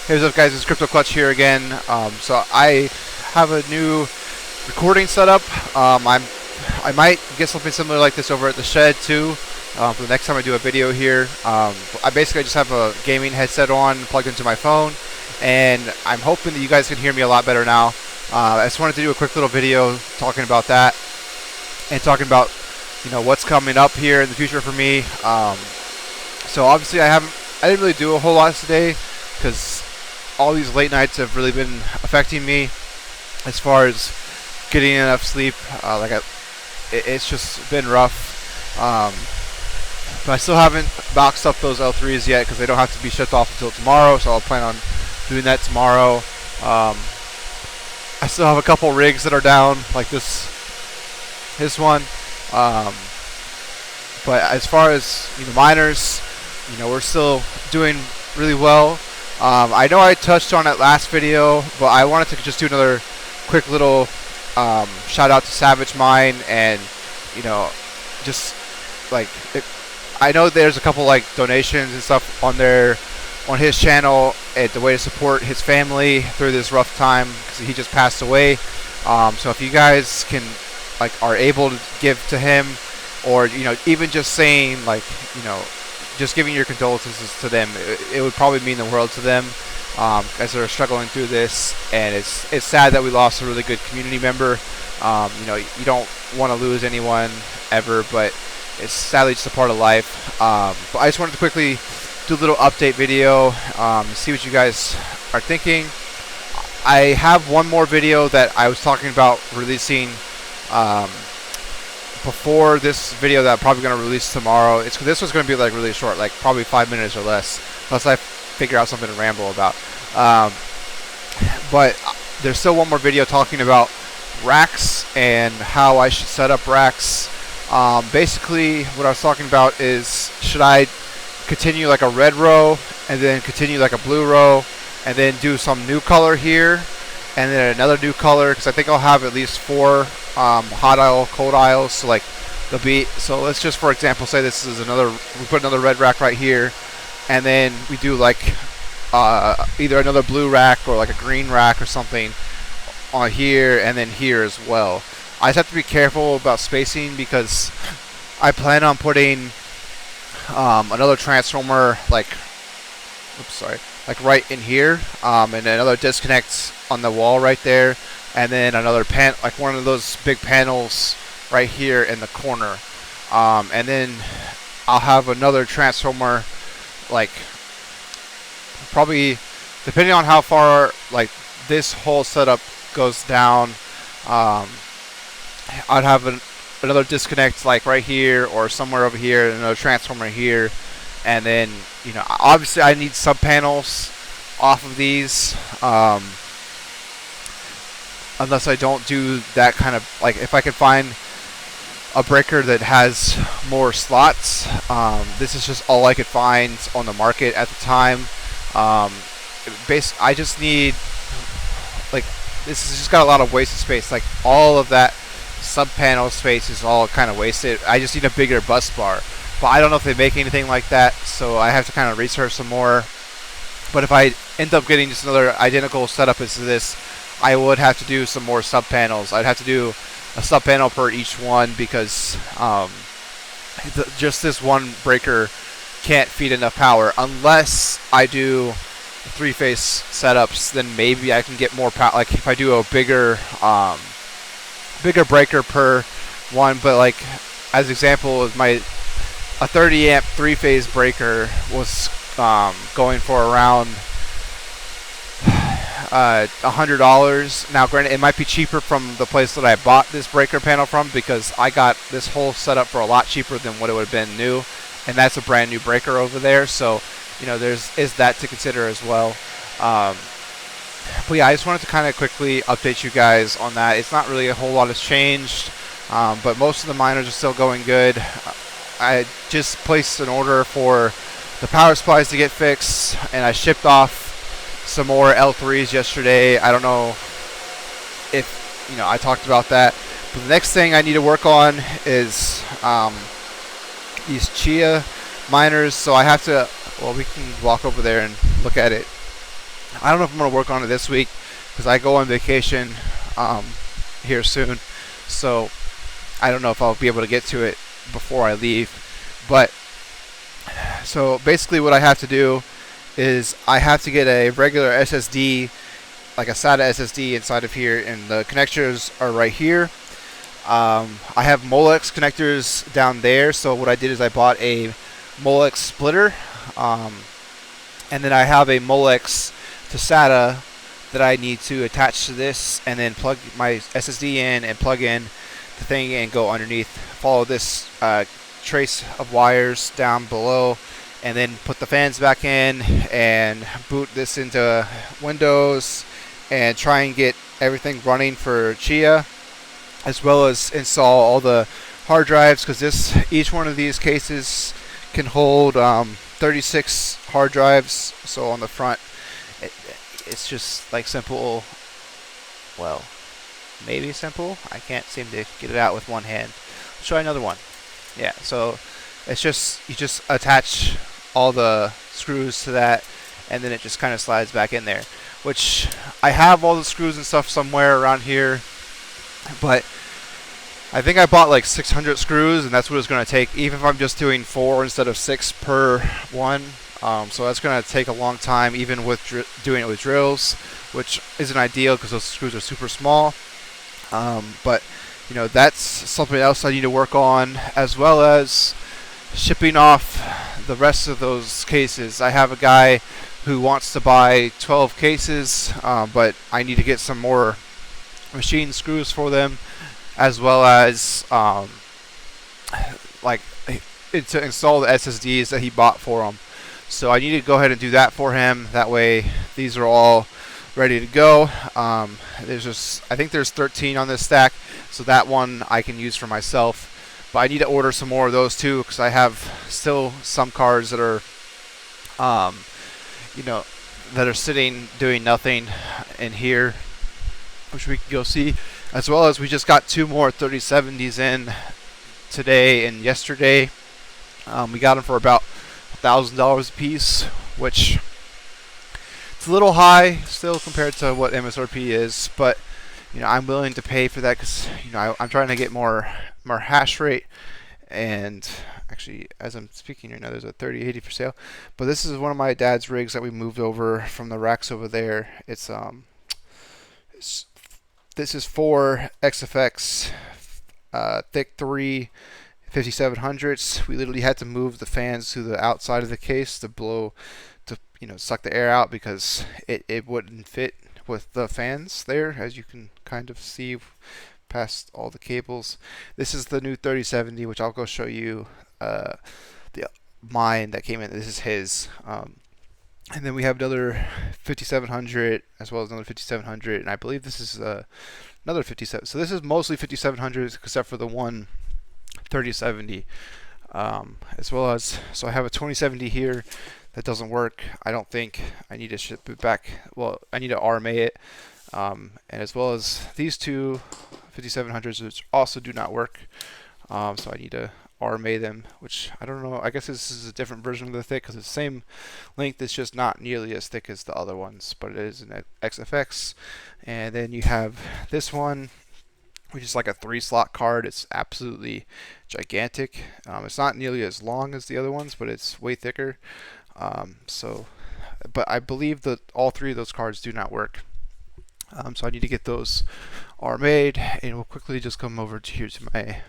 Hey, what's up, guys? It's Crypto Clutch here again. So I have a new recording setup. I might get something similar like this over at the shed too. For the next time I do a video here, I basically just have a gaming headset on, plugged into my phone, and I'm hoping that you guys can hear me a lot better now. I just wanted to do a quick little video talking about that and talking about what's coming up here in the future for me. So obviously I didn't really do a whole lot today because all these late nights have really been affecting me as far as getting enough sleep. It's just been rough. But I still haven't boxed up those L3s yet because they don't have to be shipped off until tomorrow, so I'll plan on doing that tomorrow. I still have a couple rigs that are down, like this one. But as far as miners, we're still doing really well. I know I touched on it last video, but I wanted to just do another quick little shout out to Savage Mine, and just like I know there's a couple like donations and stuff on his channel, and the way to support his family through this rough time because he just passed away. So if you guys are able to give to him, or even just saying just giving your condolences to them, it would probably mean the world to them, as they're struggling through this. And it's sad that we lost a really good community member. You don't want to lose anyone ever, but it's sadly just a part of life. But I just wanted to quickly do a little update video, see what you guys are thinking. I have one more video that I was talking about releasing before this video that I'm probably going to release tomorrow. This was going to be like really short, like probably 5 minutes or less, unless I figure out something to ramble about. But there's still one more video talking about racks and how I should set up racks. Basically what I was talking about is, should I continue like a red row and then continue like a blue row and then do some new color here and then another new color, because I think I'll have at least 4 hot aisle, cold aisles. So so let's just, for example, say this is we put another red rack right here, and then we do like either another blue rack or like a green rack or something on here, and then here as well. I just have to be careful about spacing because I plan on putting another transformer like right in here, and another disconnect on the wall right there, and then another like one of those big panels right here in the corner, and then I'll have another transformer, like probably depending on how far like this whole setup goes down, I'd have another disconnect like right here or somewhere over here, and another transformer here, and then obviously I need sub panels off of these, unless I don't do that kind of, like, if I can find a breaker that has more slots. This is just all I could find on the market at the time. I just need, like, this has just got a lot of wasted space. Like, all of that sub panel space is all kind of wasted. I just need a bigger bus bar, but I don't know if they make anything like that, so I have to kind of research some more. But if I end up getting just another identical setup as this, I would have to do some more sub panels. I'd have to do a sub panel per each one because just this one breaker can't feed enough power. Unless I do 3-phase setups, then maybe I can get more power. Like if I do a bigger breaker per one. But like as example, a 30 amp 3-phase breaker was going for around $100. Now granted, it might be cheaper from the place that I bought this breaker panel from, because I got this whole setup for a lot cheaper than what it would have been new, and that's a brand new breaker over there. So is that to consider as well. But yeah, I just wanted to kind of quickly update you guys on that. It's not really a whole lot has changed, but most of the miners are still going good. I just placed an order for the power supplies to get fixed, and I shipped off some more L3s yesterday. I don't know if I talked about that, but the next thing I need to work on is these Chia miners. So I have to, well, we can walk over there and look at it. I don't know if I'm going to work on it this week because I go on vacation here soon. So I don't know if I'll be able to get to it before I leave. But so basically what I have to do is I have to get a regular SSD, like a SATA SSD inside of here, and the connectors are right here. I have Molex connectors down there, so what I did is I bought a Molex splitter, and then I have a Molex to SATA that I need to attach to this, and then plug my SSD in and plug in the thing and go underneath. Follow this trace of wires down below, and then put the fans back in and boot this into Windows and try and get everything running for Chia, as well as install all the hard drives, because each one of these cases can hold 36 hard drives. So on the front, it's just like simple, well, maybe simple. I can't seem to get it out with one hand. Let's try another one. Yeah, so it's just, you just attach all the screws to that, and then it just kind of slides back in there, which I have all the screws and stuff somewhere around here, but I think I bought like 600 screws, and that's what it's going to take, even if I'm just doing 4 instead of 6 per one. So that's going to take a long time, even with doing it with drills, which isn't ideal because those screws are super small. But you know, that's something else I need to work on, as well as shipping off the rest of those cases. I have a guy who wants to buy 12 cases, but I need to get some more machine screws for them, as well as like to install the SSDs that he bought for him. So I need to go ahead and do that for him. That way these are all ready to go. I think there's 13 on this stack, so that one I can use for myself. But I need to order some more of those too, because I have still some cards that are, that are sitting doing nothing in here, which we can go see. As well as we just got 2 more 3070s in today and yesterday. We got them for about $1,000 a piece, which it's a little high still compared to what MSRP is, but you know, I'm willing to pay for that because, you know, I'm trying to get more hash rate. And actually, as I'm speaking right now, there's a 3080 for sale. But this is one of my dad's rigs that we moved over from the racks over there. This is 4 XFX Thick 3 5700s. We literally had to move the fans to the outside of the case to blow, to, you know, suck the air out, because it wouldn't fit with the fans there, as you can kind of see past all the cables. This is the new 3070, which I'll go show you mine that came in. This is his. And then we have another 5700, as well as another 5700, and I believe this is another 57. So this is mostly 5700s, except for the one 3070, as well as, so I have a 2070 here that doesn't work. I don't think. I need to ship it back. Well, I need to RMA it, and as well as these two 5700s, which also do not work. So I need to RMA them, which I don't know. I guess this is a different version of the thick, because it's the same length. It's just not nearly as thick as the other ones, but it is an XFX. And then you have this one, which is like a 3-slot card. It's absolutely gigantic. It's not nearly as long as the other ones, but it's way thicker. But I believe that all 3 of those cards do not work. So I need to get those RMA'd, and we'll quickly just come over here to my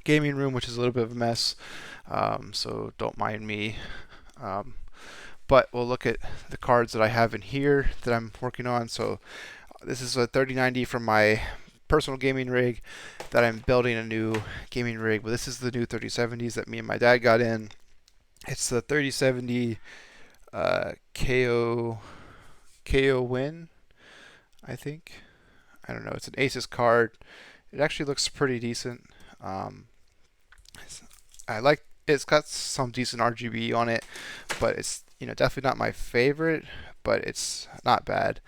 gaming room, which is a little bit of a mess. So don't mind me. But we'll look at the cards that I have in here that I'm working on. So this is a 3090 from my personal gaming rig that I'm building a new gaming rig. But this is the new 3070s that me and my dad got in. It's the 3070 KO Win, I think. I don't know. It's an Asus card. It actually looks pretty decent. It's got some decent RGB on it, but it's, you know, definitely not my favorite, but it's not bad.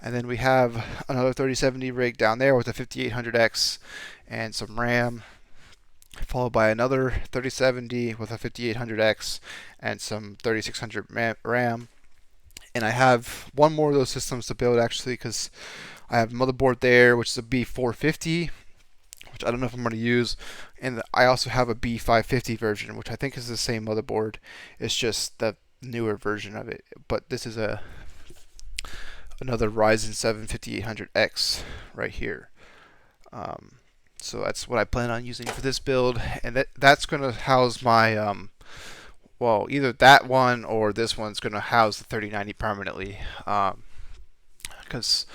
And then we have another 3070 rig down there with a 5800X and some RAM, followed by another 3070 with a 5800X and some 3600 RAM. and I have one more of those systems to build actually, because I have a motherboard there, which is a B450, which I don't know if I'm going to use, and I also have a B550 version, which I think is the same motherboard. It's just the newer version of it. But this is another Ryzen 7 5800X right here. So that's what I plan on using for this build, and that's going to house my well, either that one or this one's going to house the 3090 permanently. Because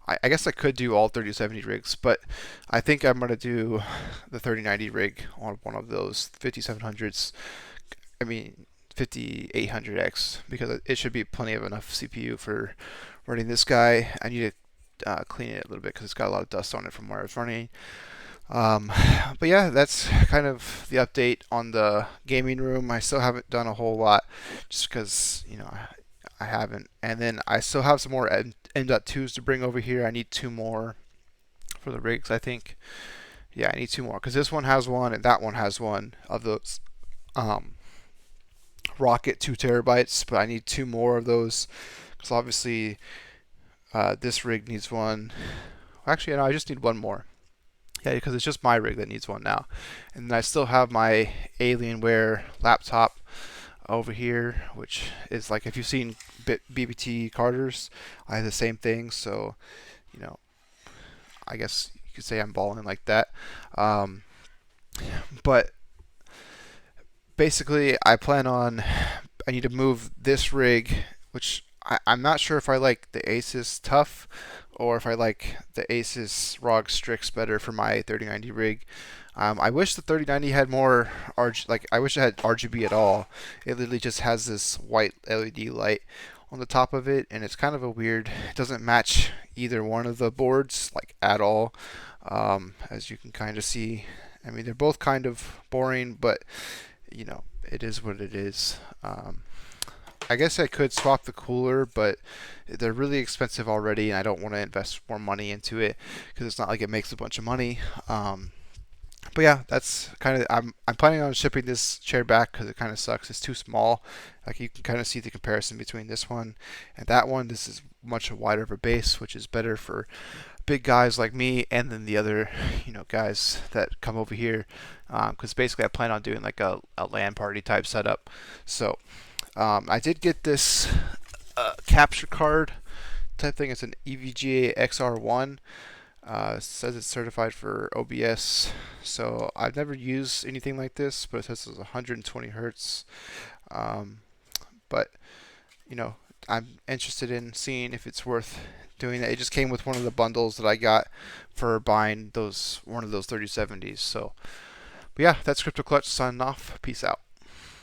I guess I could do all 3070 rigs, but I think I'm going to do the 3090 rig on one of those 5700s. I mean 5800X, because it should be plenty of enough CPU for running this guy. I need to clean it a little bit because it's got a lot of dust on it from where I was running. But yeah, that's kind of the update on the gaming room. I still haven't done a whole lot just because, you know, I haven't. And then I still have some more M.2s to bring over here. I need 2 more for the rigs, I think. Yeah, I need 2 more because this one has one and that one has one of those Rocket 2 terabytes, but I need 2 more of those because obviously this rig needs one. Actually, no, I just need 1 more. Yeah, because it's just my rig that needs one now. And then I still have my Alienware laptop over here, which is like, if you've seen BBT Carters, I have the same thing. So, you know, I guess you could say I'm balling like that. But basically, I need to move this rig, which I'm not sure if I like the Asus TUF or if I like the Asus ROG Strix better for my 3090 rig. I wish the 3090 had more I wish it had RGB at all. It literally just has this white LED light on the top of it, and it's kind of a weird. It doesn't match either one of the boards like at all. As you can kind of see, I mean, they're both kind of boring, but you know, it is what it is. I guess I could swap the cooler, but they're really expensive already, and I don't want to invest more money into it because it's not like it makes a bunch of money. But yeah, that's kind of. I'm planning on shipping this chair back because it kind of sucks. It's too small. Like, you can kind of see the comparison between this one and that one. This is much wider of a base, which is better for big guys like me, and then the other, you know, guys that come over here. Because basically, I plan on doing like a LAN party type setup. So. I did get this capture card type thing. It's an EVGA XR1. It says it's certified for OBS. So I've never used anything like this, but it says it's 120 hertz. But you know, I'm interested in seeing if it's worth doing that. It just came with one of the bundles that I got for buying one of those 3070s. So, but yeah, that's Crypto Clutch signing off. Peace out.